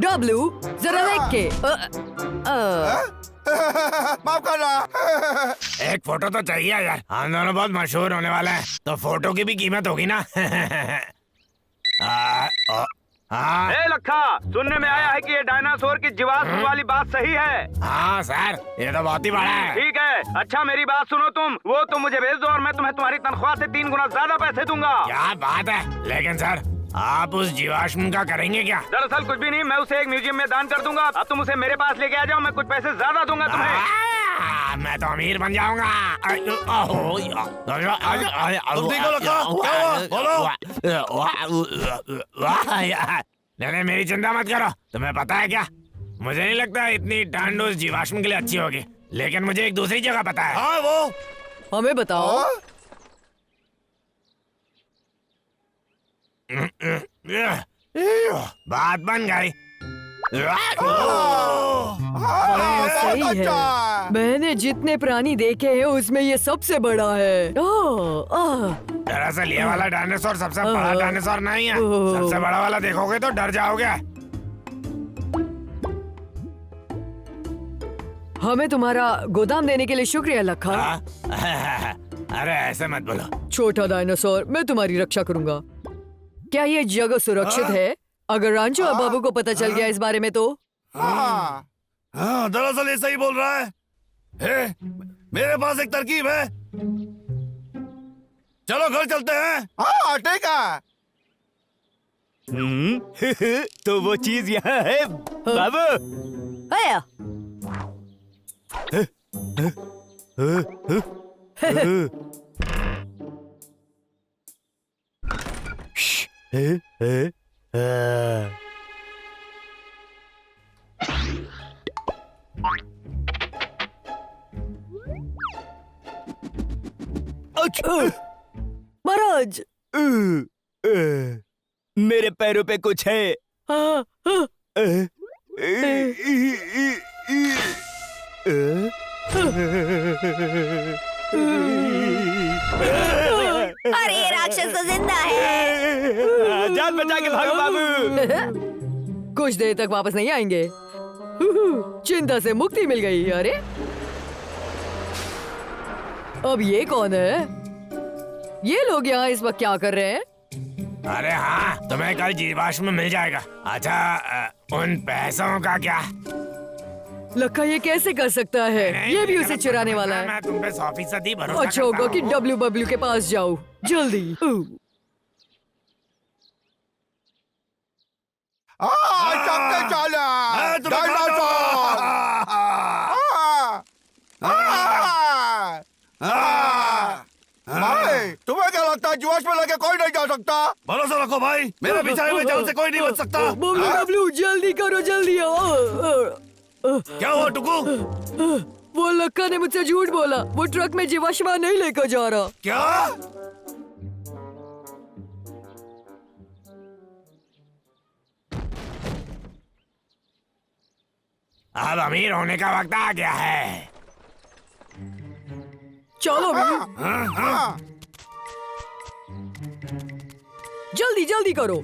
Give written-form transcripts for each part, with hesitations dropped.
W जरा देख के माफ करना। एक फोटो तो चाहिए यार, हम दोनों बहुत मशहूर होने वाले हैं, तो फोटो की भी कीमत होगी ना। हाँ ए लखा, सुनने में आया है कि ये डायनासोर की जीवाश्म वाली बात सही है। हाँ सर, ये तो बहुत ही बड़ा है। ठीक है, अच्छा मेरी बात सुनो वो तुम मुझे भेज दो और मैं तुम्हें तुम्हारी तनख्वाह से 3 गुना ज्यादा पैसे दूंगा। क्या बात है, लेकिन सर आप उस जीवाश्म का करेंगे क्या? दरअसल कुछ भी नहीं, मैं उसे एक म्यूजियम में दान कर दूंगा। अब तुम उसे मेरे पास लेके आ जाओ, मैं कुछ पैसे ज्यादा दूंगा तुम्हें। मैं तो अमीर बन जाऊंगा। नहीं, मेरी चिंता मत करो। तुम्हें पता है क्या, मुझे नहीं लगता इतनी ठंड उस जीवाश्म के लिए अच्छी होगी, लेकिन मुझे एक दूसरी जगह पता है। हाँ वो हमें बताओ। बात बन गई। सही है, मैंने जितने प्राणी देखे हैं उसमें ये सबसे बड़ा है। दरअसल ये वाला डायनासोर सबसे बड़ा डायनासोर नहीं है। सबसे बड़ा वाला देखोगे तो डर जाओगे। हमें तुम्हारा गोदाम देने के लिए शुक्रिया लखा। अरे ऐसे मत बोलो। छोटा डायनासोर, मैं तुम्हारी रक्षा करूंगा। क्या ये जगह सुरक्षित है? अगर रांचो और बाबू को पता चल गया इस बारे में तो? हाँ, दरअसल ये सही बोल रहा है। मेरे पास एक तरकीब है, चलो घर चलते हैं। हाँ ठीक है। तो वो चीज यहाँ है बाबू। आया। महाराज, मेरे पैरों पे कुछ है। हाँ, हाँ। अरे ये राक्षस तो जिंदा है। जान बचा के भागो बाबू। कुछ देर तक वापस नहीं आएंगे। चिंता से मुक्ति मिल गई। अरे अब ये कौन है? ये लोग यहाँ इस वक्त क्या कर रहे हैं? अरे हाँ, तुम्हें कल जीवाश्म मिल जाएगा। अच्छा, उन पैसों का क्या? लखा ये कैसे कर सकता है? ये भी उसे चुराने वाला है। मैं तुम पे 100% भरोसा अच्छा होगा कि डब्ल्यू के पास जाओ जल्दी। तुम्हें क्या लगता है जीवाश्म में लगे कोई नहीं जा सकता? भरोसा रखो भाई, मेरे बिछाए हुए जाल से कोई नहीं बच सकता। डब्ल्यू जल्दी करो, जल्दी आओ। क्या हुआ टुकू? वो लक्का ने मुझसे झूठ बोला। वो ट्रक में जीवाश्म नहीं लेकर जा रहा। क्या? अब अमीर होने का वक्त आ गया है। चलो भी। जल्दी जल्दी करो।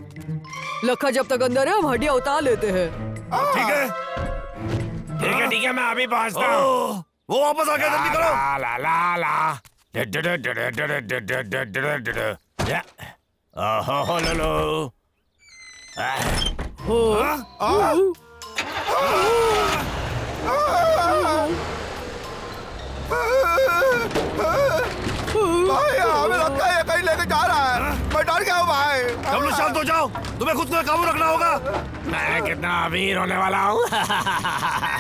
लखा जब तक अंदर है हम हड्डियां उतार लेते हैं। ठीक है ठीक है, मैं अभी पहुंचता हूँ। वो वापस आ गया, जल्दी करो। ला ला ला ओहो लो लो। भाई हमें लगता है ये कहीं लेके जा रहा है। मैं डर गया हूँ भाई। डब्लू शांत हो जाओ, तुम्हें खुद को काबू रखना होगा। मैं कितना अमीर होने वाला हूँ।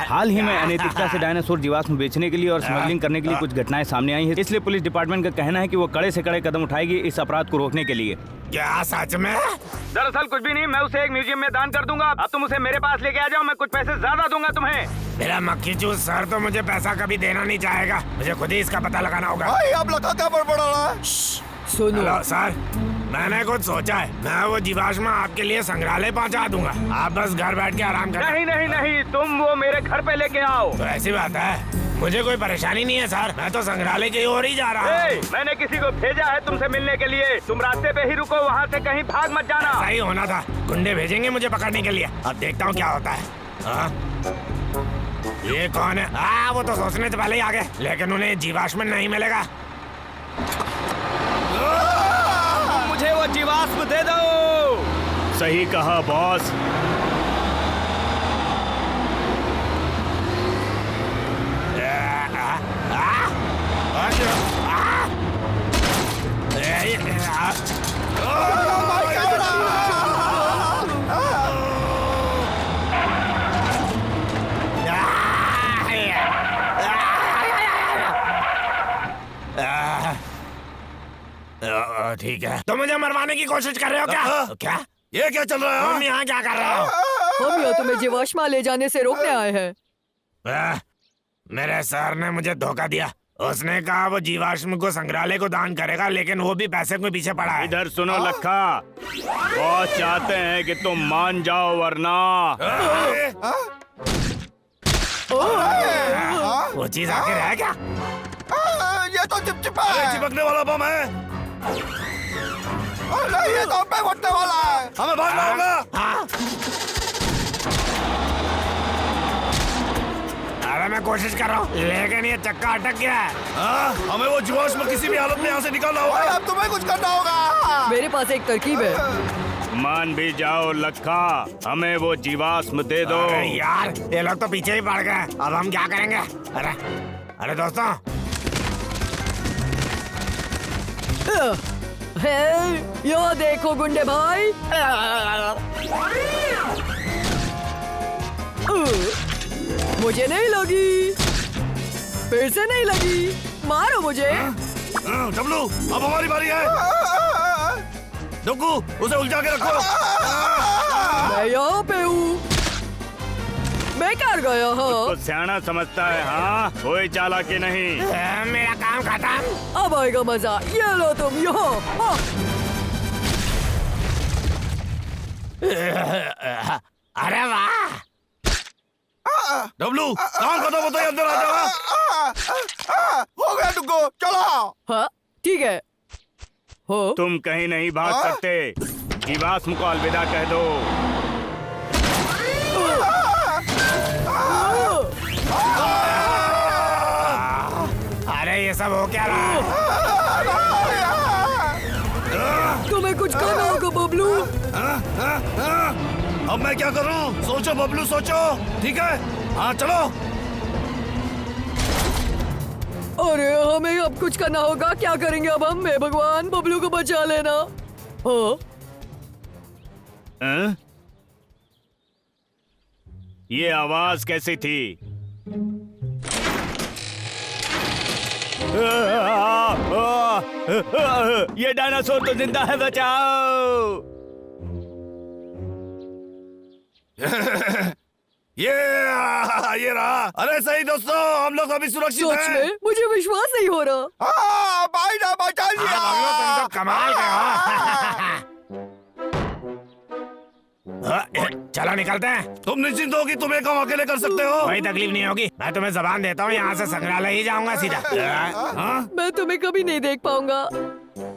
हाल ही में अनैतिकता से डायनासोर जीवाश्म बेचने के लिए और स्मगलिंग करने के लिए कुछ घटनाएं सामने आई हैं। इसलिए पुलिस डिपार्टमेंट का कहना है कि वो कड़े से कड़े कदम उठाएगी इस अपराध को रोकने के लिए। क्या सच में? दरअसल कुछ भी नहीं, मैं उसे एक म्यूजियम में दान कर दूंगा। अब तुम उसे मेरे पास लेके आ जाओ, मैं कुछ पैसे ज्यादा दूंगा तुम्हें। मेरा मक्खी चूस सर तो मुझे पैसा कभी देना नहीं चाहेगा। मुझे खुद ही इसका पता लगाना होगा। भाई अब लगा क्या बड़बड़ रहा है? सुनो। हेलो सर, मैंने कुछ सोचा है। मैं वो जीवाश्म आपके लिए संग्रहालय पहुंचा दूंगा। आप बस घर बैठ के आराम करें। नहीं नहीं नहीं, तुम वो मेरे घर पे लेके आओ। तो ऐसी बात है। मुझे कोई परेशानी नहीं है सर, मैं तो संग्रहालय की ओर ही जा रहा हूँ। मैंने किसी को भेजा है तुमसे मिलने के लिए, तुम रास्ते पे ही रुको, वहाँ से कहीं भाग मत जाना। सही होना था, गुंडे भेजेंगे मुझे पकड़ने के लिए। अब देखता हूँ क्या होता है। हाँ? ये कौन है? वो तो सोचने से पहले ही आ गए, लेकिन उन्हें जीवाश्म नहीं मिलेगा। मुझे वो जीवाश्म दे दो। सही कहा बॉस। ठीक है, तो मुझे मरवाने की कोशिश कर रहे हो क्या? क्या ये क्या चल रहा है? तुम यहाँ क्या कर रहे हो? हम यहाँ तुम्हें जीवाश्म ले जाने से रोकने आए हैं। मेरे सर ने मुझे धोखा दिया। उसने कहा वो जीवाश्म को संग्रहालय को दान करेगा, लेकिन वो भी पैसे के पीछे पड़ा है। इधर सुनो लखा, बॉस चाहते हैं कि तुम मान जाओ वरना। वो चीज आखिर है क्या? ये तो चिपचिपा है। चिपकने वाला बम है। नहीं, ये तो हम पे फटने वाला है। हमें भागना होगा। अरे मैं कोशिश कर रहा हूँ, लेकिन ये चक्का अटक गया है। हमें वो जीवाश्म किसी भी हालत में यहाँ से निकालना होगा। अब तुम्हें कुछ करना होगा। मेरे पास एक तरकीब है। मान भी जाओ लखा, हमें वो जीवाश्म दे दो। अरे यार, ये लोग तो पीछे ही पड़ गए, अब हम क्या करेंगे? अरे दोस्तों, यो देखो गुंडे भाई। मुझे नहीं लगी, फिर से नहीं लगी, मारो मुझे। डब्लू, अब हमारी बारी है। डुग्गू, उसे उलझा के रखो। मैं यहाँ पे हूँ। मैं कर गया हूँ। तो सियाना समझता है, हाँ कोई चालाकी नहीं। मेरा काम खत्म। अब आएगा मजा, ये लो तुम यहाँ। अरे वाह। डब्लू, काम खत्म होता है, अंदर आ जाओ। हो गया डुग्गू, चलो। हाँ ठीक है। हो तुम कहीं नहीं भाग सकते, जीवाश्म को अलविदा कह दो। अरे ये सब हो क्या रहा है? तुम्हें कुछ करना होगा बबलू। अब मैं क्या करूं? सोचो बबलू, सोचो। ठीक है, हाँ चलो। अरे हमें अब कुछ करना होगा। क्या करेंगे अब हम? मैं भगवान, बबलू को बचा लेना। हाँ? ये आवाज कैसी थी? ये डायनासोर तो जिंदा है, बचाओ। ये रहा। अरे सही दोस्तों, हम लोग अभी सुरक्षित सच हैं। में मुझे विश्वास नहीं हो रहा। भाई ना बचा लिया। तुम तो कमाल के हो। चलो निकलते हैं। तुम निश्चिंत हो कि तुम एक काम अकेले कर सकते हो? कोई तकलीफ नहीं होगी, मैं तुम्हें जबान देता हूँ, यहाँ से संग्रहालय ही जाऊंगा सीधा। मैं तुम्हें कभी नहीं देख पाऊंगा।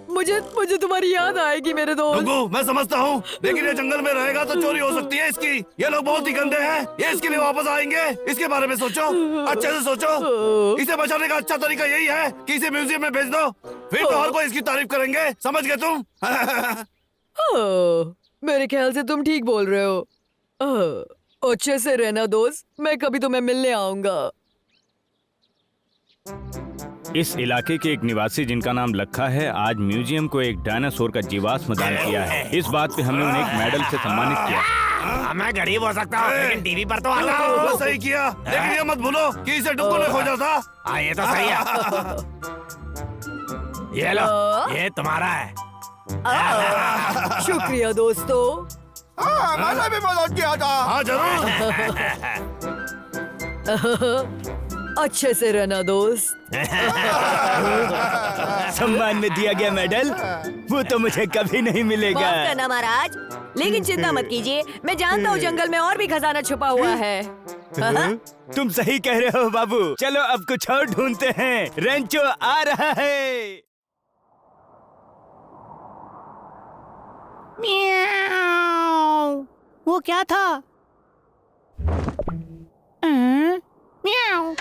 मुझे तुम्हारी याद आएगी मेरे दोस्त। डुग्गू, मैं समझता हूँ, लेकिन ये जंगल में रहेगा तो चोरी हो सकती है इसकी। ये लोग बहुत ही गंदे हैं, ये इसके लिए वापस आएंगे। इसके बारे में सोचो, अच्छे से सोचो। इसे बचाने का अच्छा तरीका यही है कि इसे म्यूजियम में भेज दो, फिर तो हर कोई इसकी तारीफ करेंगे। समझ गए तुम? मेरे ख्याल से तुम ठीक बोल रहे हो। अच्छे से रहना दोस्त, मैं कभी तुम्हें मिलने आऊंगा। इस इलाके के एक निवासी जिनका नाम लखा है, आज म्यूजियम को एक डायनासोर का जीवाश्म दान किया है। इस बात पे हमने उन्हें एक मेडल से सम्मानित किया। मैं गरीब हो सकता हूँ, लेकिन टीवी पर तो आता हूँ। वो सही किया, लेकिन ये मत भूलो कि इसे डुग्गू ने खोजा था। हाँ ये तो सही है। ये लो, ये तुम्हारा है। शुक्रिया दोस्तों। मैंने भी मदद किया था। हाँ जरूर। अच्छे से रहना दोस्त। सम्मान में दिया गया मेडल, वो तो मुझे कभी नहीं मिलेगा। माफ करना महाराज, लेकिन चिंता मत कीजिए, मैं जानता हूँ जंगल में और भी खजाना छुपा हुआ है। तुम सही कह रहे हो बाबू। चलो अब कुछ और ढूंढते हैं। रेंचो आ रहा है। म्याऊ। वो क्या था? म्याऊ।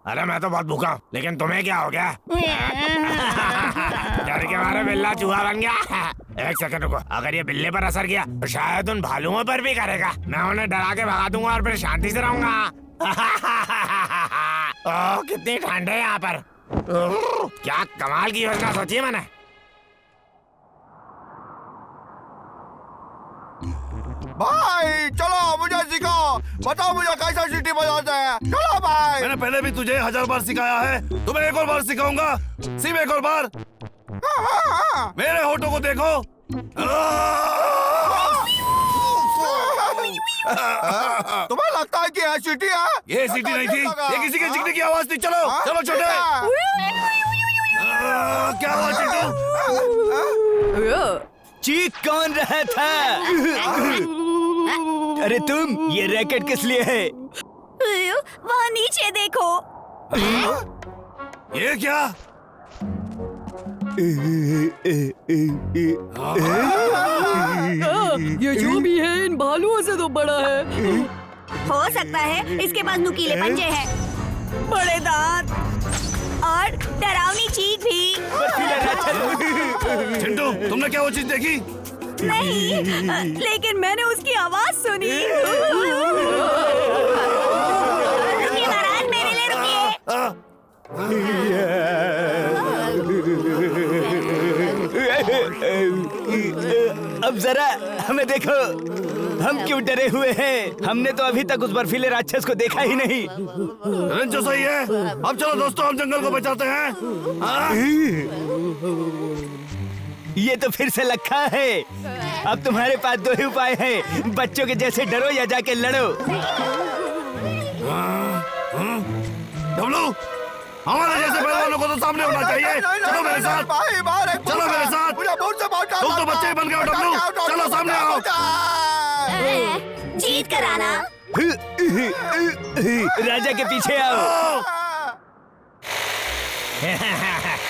अरे मैं तो बहुत भूखा हूँ, लेकिन तुम्हें क्या हो गया? डर के मारे बिल्ला चूहा बन गया। एक सेकंड रुको, अगर ये बिल्ले पर असर किया तो शायद उन भालुओं पर भी करेगा। मैं उन्हें डरा के भगा दूंगा और फिर शांति से रहूंगा। ओह कितनी ठंड है यहाँ पर। क्या कमाल की योजना सोची है मैंने। भाई चलो मुझे सिखाओ, बताओ मुझे कैसा सीटी बजाते हैं। चलो भाई। मैंने पहले भी तुझे 1000 बार सिखाया है, तुम्हें एक और बार सिखाऊंगा। सिर्फ एक और बार। मेरे होठों को देखो। तुम्हें लगता है कि यह सीटी है? ये सीटी नहीं थी, ये किसी के चीखने की आवाज थी। चलो चलो छोटे। क्या हुआ चिंटू? चीख कौन रहा था? अरे तुम, ये रैकेट किस लिए है? वहाँ नीचे देखो। ये क्या? ये जो भी है इन भालुओं से तो बड़ा है। हो सकता है इसके पास नुकीले पंजे हैं, बड़े दांत और डरावनी चीख भी। चिंटू तुमने क्या वो चीज देखी? नहीं, लेकिन मैंने उसकी आवाज सुनी। रुकिए महाराज, मेरे लिए रुकिए। अब जरा हमें देखो, हम क्यों डरे हुए हैं? हमने तो अभी तक उस बर्फीले राक्षस को देखा ही नहीं। जो सही है। अब चलो दोस्तों, हम जंगल को बचाते हैं। ये तो फिर से लखा है। अब तुम्हारे पास दो ही उपाय हैं, बच्चों के जैसे डरो या जाके लड़ो। डब्लू, हमारे जैसे पहलवानों को तो सामने होना चाहिए। चलो मेरे साथ, चलो मेरे साथ। तुम तो बच्चे बन गए हो डब्लू, चलो सामने आओ। जीत कर आना। राजा के पीछे आओ।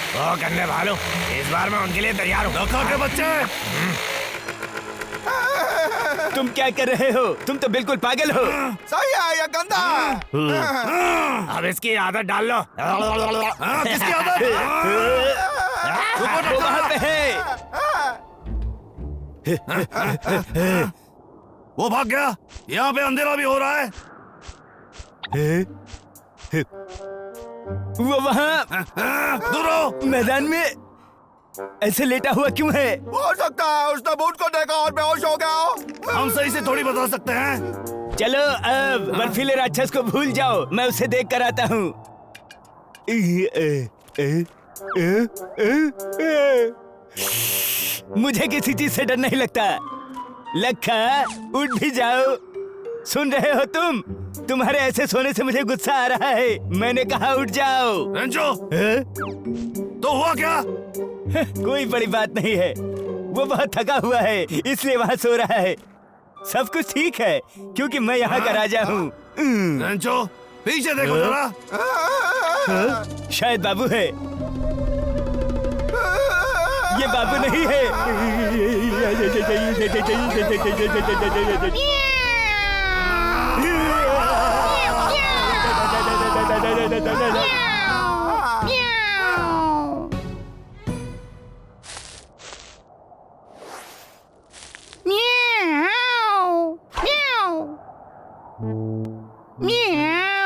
ओ गंदे भालू, इस बार मैं उनके लिए तैयार हूँ। धोखा के बच्चे। तुम क्या कर रहे हो? तुम तो बिल्कुल पागल हो। सही है, ये गंदा। अब इसकी आदत डाल लो। किसकी आदत? वो वहाँ पे है। वो भाग गया। यहाँ पे अंधेरा भी हो रहा है। वो वहाँ दूर हो। मैदान में ऐसे लेटा हुआ क्यों है? हो सकता है उसने बूट को देखा और बेहोश हो गया। हम सही से थोड़ी बता सकते हैं। चलो अब बर्फीले राक्षस को भूल जाओ, मैं उसे देख कर आता हूँ। मुझे किसी चीज से डर नहीं लगता। लखा, उठ भी जाओ। सुन रहे हो तुम? तुम्हारे ऐसे सोने से मुझे गुस्सा आ रहा है। मैंने कहा उठ जाओ। रेंचो, तो हुआ क्या? कोई बड़ी बात नहीं है, वो बहुत थका हुआ है इसलिए वहाँ सो रहा है। सब कुछ ठीक है क्योंकि मैं यहाँ का राजा हूँ। रेंचो, पीछे देखो जरा। शायद बाबू है। ये बाबू नहीं है।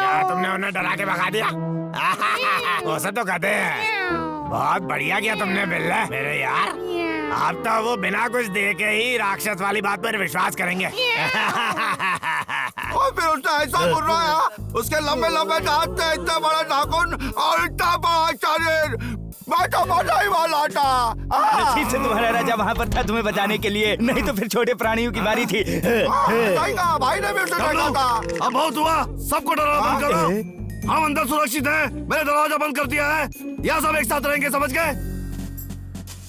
क्या तुमने उन्हें डरा के भगा दिया? उसे तो कहते हैं। बहुत बढ़िया किया तुमने बिल्ले मेरे यार। अब तो वो बिना कुछ देखे ही राक्षस वाली बात पर विश्वास करेंगे। और फिर उसने ऐसा मुर्राया, उसके लंबे लंबे दांत थे, इतना बड़ा नाखून और इतना बड़ा शरीर। मैं तो मरने ही वाला था। नसीब से तुम्हारा राजा वहाँ पर था तुम्हें बचाने के लिए, नहीं तो फिर छोटे प्राणियों की बारी थी। भाई ने भी उसे देखा था। अब बहुत हुआ, सबको डराना बंद करो। हम अंदर सुरक्षित हैं, मैंने दरवाजा बंद कर दिया है। यहाँ सब एक साथ रहेंगे, समझ गए?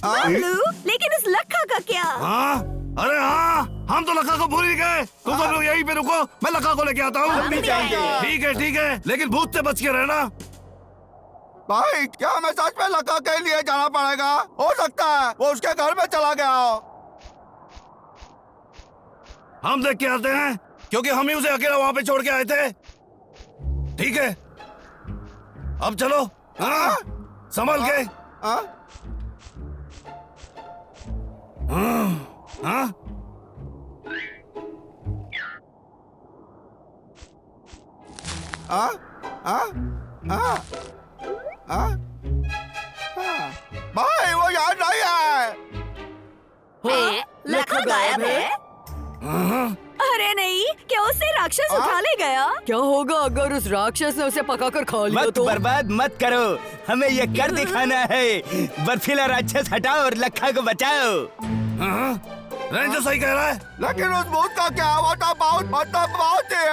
बबलू, लेकिन इस लखा का क्या? हाँ, अरे हाँ, हम तो लखा को भूल ही गए। तुम सब लोग यहीं पे रुको, मैं लखा को लेके आता हूँ। ठीक है, लेकिन भूत से बच के रहना। भाई, क्या हमें सच में लखा के लिए जाना पड़ेगा? हो सकता है वो उसके घर में चला गया हो। हम देख के आते हैं, क्योंकि हम ही उसे अकेला वहाँ पे छोड़ के आए थे। ठीक है, अब चलो। हाँ, संभल के। हाँ? भाई वो याद नहीं है। लखा गायब है? अरे नहीं, क्या उसे राक्षस उठा ले गया? क्या होगा अगर उस राक्षस ने उसे पकाकर खा लिया वक्त तो? बर्बाद मत करो, हमें ये कर दिखाना है। बर्फीला राक्षस हटाओ और लखा को बचाओ। रेंजर सही कह रहा है, लेकिन उस भूत का क्या हुआ था? बहुत मतलब बहुत ही है।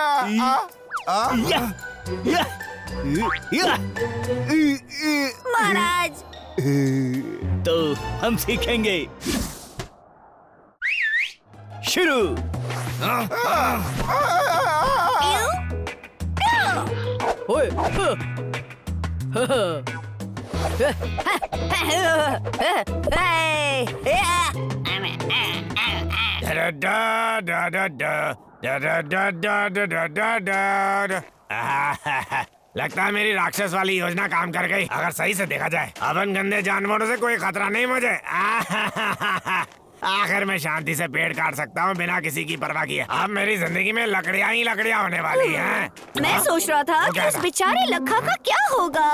महाराज, तो हम सीखेंगे। शुरू। ओए, लगता है मेरी राक्षस वाली योजना काम कर गई। अगर सही से देखा जाए, अपन गंदे जानवरों से कोई खतरा नहीं मुझे। आखिर मैं शांति से पेड़ काट सकता हूँ बिना किसी की परवाह किए। अब मेरी जिंदगी में लकड़ियाँ ही लकड़ियाँ होने वाली हैं। मैं सोच रहा था कि उस बेचारे लखा का क्या होगा।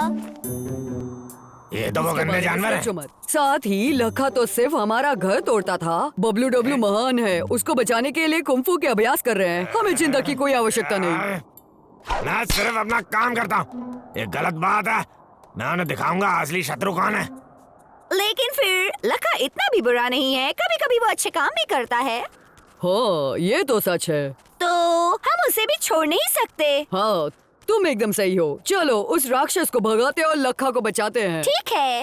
ये तो वो गंदे जानवर है। सोचो मत। साथ ही लखा तो सिर्फ हमारा घर तोड़ता था। बबलू डब्लू महान है, उसको बचाने के लिए कुंफू के अभ्यास कर रहे हैं। हमें चिंता की कोई आवश्यकता नहीं। मैं सिर्फ अपना काम करता हूँ, ये गलत बात है। मैं उन्हें दिखाऊंगा असली शत्रु कौन है। लेकिन फिर लखा इतना भी बुरा नहीं है, कभी कभी वो अच्छे काम भी करता है। हाँ, ये तो सच है। तो हम उसे भी छोड़ नहीं सकते। हाँ, तुम एकदम सही हो। चलो उस राक्षस को भगाते और लखा को बचाते हैं। ठीक है।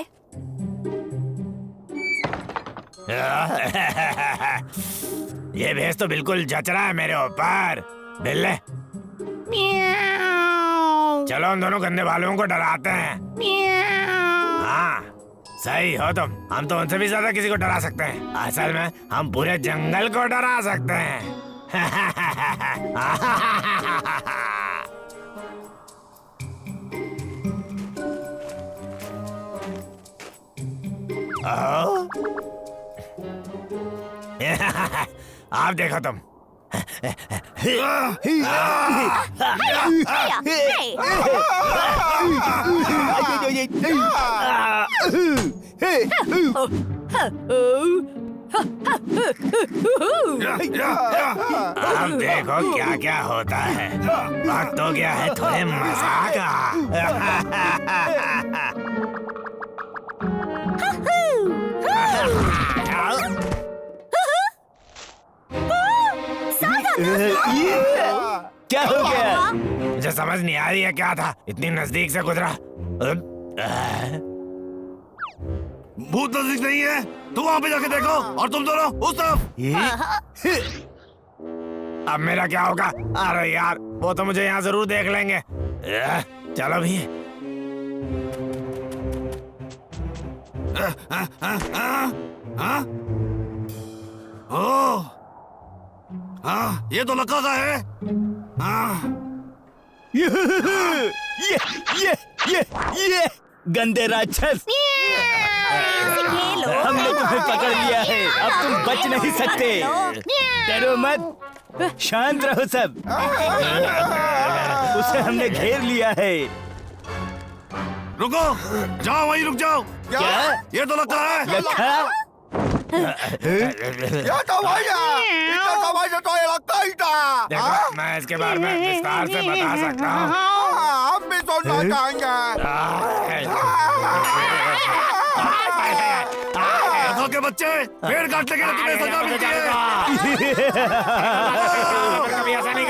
ये भेस तो बिल्कुल जच रहा है मेरे ऊपर। बिल्ले, चलो उन दोनों गंदे बालुओं को डराते हैं। हाँ, सही हो तुम। हम तो उनसे भी ज्यादा किसी को डरा सकते हैं। असल में हम पूरे जंगल को डरा सकते हैं। आप देखो तुम। अब देखो क्या क्या होता है। वक्त हो गया है थोड़े मजाक क्या हो गया? मुझे समझ नहीं आ रही है क्या था, इतनी नजदीक से गुजरा। भूत नजदीक नहीं है, तू वहाँ पे जाके देखो। और तुम दोनों उस तरफ। अब मेरा क्या होगा? अरे यार, वो तो मुझे यहाँ जरूर देख लेंगे। चलो भी। ओह, हाँ, ये तो लखा का है। हाँ, ये गंदे राक्षस, हमने तुम्हें पकड़ लिया है। अब तुम बच नहीं सकते। डरो मत, शांत रहो सब। उसे हमने घेर लिया है। रुको, जाओ वहीं रुक जाओ। क्या? ये तो लखा है। लखा? ये तो भाई तो ये लखा ही था। देखो, मैं इसके बारे में विस्तार से बता सकता हूँ। हम भी सुनना चाहेंगे। लखा के बच्चे पेड़ काटने के लिए तुम्हें सजा मिलती है। कभी ऐसा नहीं